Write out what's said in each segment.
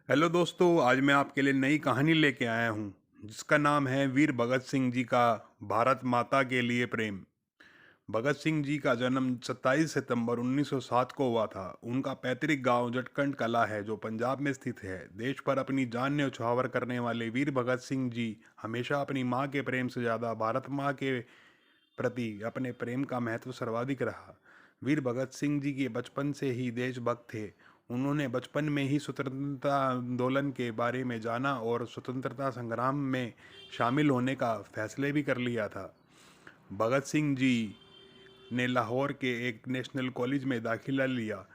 Hello दोस्तों, आज मैं आपके लिए नई कहानी लेके आया हूँ जिसका नाम है वीर भगत सिंह जी का भारत माता के लिए प्रेम। भगत सिंह जी का जन्म 27 सितंबर 1907 को हुआ था। उनका पैतृक गांव जटकंड कला है जो पंजाब में स्थित है। देश पर अपनी जान न्यौछावर करने वाले वीर भगत सिंह जी हमेशा अपनी माँ के प्रेम से ज़्यादा भारत माँ के प्रति अपने प्रेम का महत्व सर्वाधिक रहा। वीर भगत सिंह जी के बचपन से ही देशभक्त थे। उन्होंने बचपन में ही स्वतंत्रता आंदोलन के बारे में जाना और स्वतंत्रता संग्राम में शामिल होने का फैसले भी कर लिया था। भगत सिंह जी ने लाहौर के एक नेशनल कॉलेज में दाखिला लिया।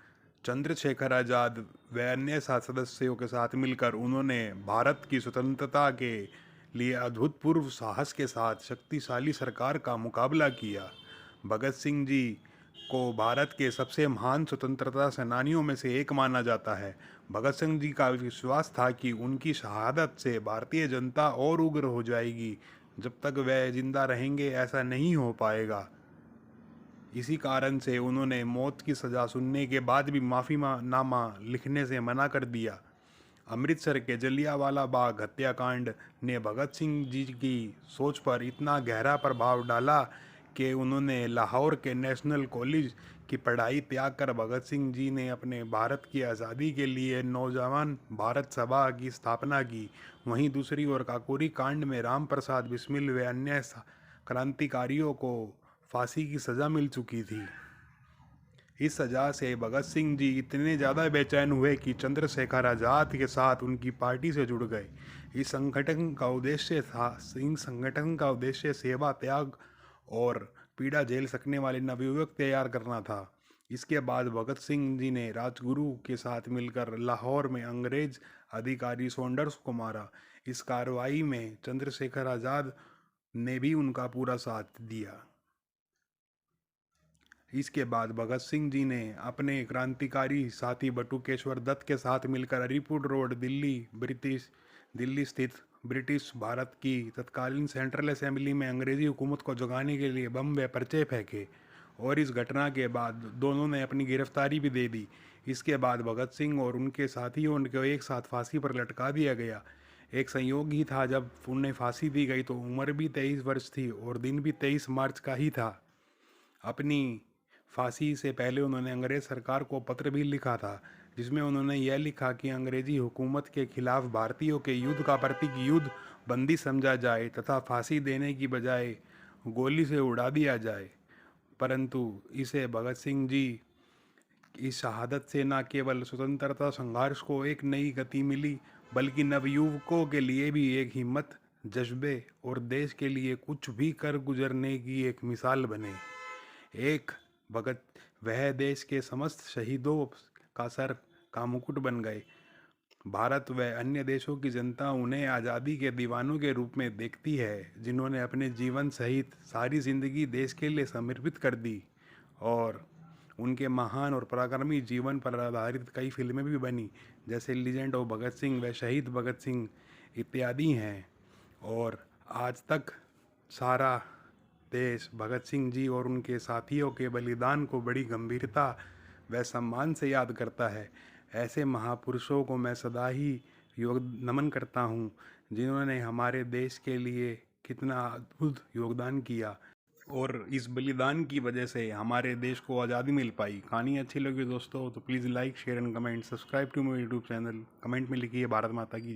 चंद्रशेखर आज़ाद व अन्य सदस्यों के साथ मिलकर उन्होंने भारत की स्वतंत्रता के लिए अभूतपूर्व साहस के साथ शक्तिशाली सरकार का मुकाबला किया। भगत सिंह जी को भारत के सबसे महान स्वतंत्रता सेनानियों में से एक माना जाता है। भगत सिंह जी का विश्वास था कि उनकी शहादत से भारतीय जनता और उग्र हो जाएगी। जब तक वह जिंदा रहेंगे ऐसा नहीं हो पाएगा। इसी कारण से उन्होंने मौत की सज़ा सुनने के बाद भी माफ़ीनामा लिखने से मना कर दिया। अमृतसर के जलियांवाला बाग हत्याकांड ने भगत सिंह जी की सोच पर इतना गहरा प्रभाव डाला कि उन्होंने लाहौर के नेशनल कॉलेज की पढ़ाई त्याग कर भगत सिंह जी ने अपने भारत की आज़ादी के लिए नौजवान भारत सभा की स्थापना की। वहीं दूसरी ओर काकोरी कांड में राम प्रसाद बिस्मिल व अन्य क्रांतिकारियों को फांसी की सज़ा मिल चुकी थी। इस सजा से भगत सिंह जी इतने ज़्यादा बेचैन हुए कि चंद्रशेखर आज़ाद के साथ उनकी पार्टी से जुड़ गए। इस संगठन का उद्देश्य सेवा त्याग और पीड़ा झेल सकने वाले नवयुवक तैयार करना था। इसके बाद भगत सिंह जी ने राजगुरु के साथ मिलकर लाहौर में अंग्रेज अधिकारी सॉन्डर्स को मारा। इस कार्रवाई में चंद्रशेखर आज़ाद ने भी उनका पूरा साथ दिया। इसके बाद भगत सिंह जी ने अपने क्रांतिकारी साथी बटुकेश्वर दत्त के साथ मिलकर अलीपुर रोड दिल्ली स्थित ब्रिटिश भारत की तत्कालीन सेंट्रल असेंबली में अंग्रेजी हुकूमत को जगाने के लिए बम व पर्चे फेंके और इस घटना के बाद दोनों ने अपनी गिरफ्तारी भी दे दी। इसके बाद भगत सिंह और उनके साथियों को एक साथ फांसी पर लटका दिया गया। एक संयोग ही था, जब उन्हें फांसी दी गई तो उम्र भी 23 वर्ष थी और दिन भी 23 मार्च का ही था। अपनी फांसी से पहले उन्होंने अंग्रेज सरकार को पत्र भी लिखा था जिसमें उन्होंने यह लिखा कि अंग्रेजी हुकूमत के खिलाफ भारतीयों के युद्ध का प्रतीक युद्ध बंदी समझा जाए तथा फांसी देने की बजाय गोली से उड़ा दिया जाए। परंतु इसे भगत सिंह जी इस शहादत से न केवल स्वतंत्रता संघर्ष को एक नई गति मिली बल्कि नवयुवकों के लिए भी एक हिम्मत, जज्बे और देश के लिए कुछ भी कर गुजरने की एक मिसाल बने। एक भगत वह देश के समस्त शहीदों का सर का मुकुट बन गए। भारत व अन्य देशों की जनता उन्हें आज़ादी के दीवानों के रूप में देखती है जिन्होंने अपने जीवन सहित सारी जिंदगी देश के लिए समर्पित कर दी। और उनके महान और पराक्रमी जीवन पर आधारित कई फिल्में भी बनी जैसे लीजेंड ऑफ भगत सिंह व शहीद भगत सिंह इत्यादि हैं। और आज तक सारा देश भगत सिंह जी और उनके साथियों के बलिदान को बड़ी गंभीरता व सम्मान से याद करता है। ऐसे महापुरुषों को मैं सदा ही नमन करता हूँ जिन्होंने हमारे देश के लिए कितना अद्भुत योगदान किया और इस बलिदान की वजह से हमारे देश को आज़ादी मिल पाई। कहानी अच्छी लगी दोस्तों तो please like share and comment, subscribe to my YouTube channel. Comment में लिखिए भारत माता की।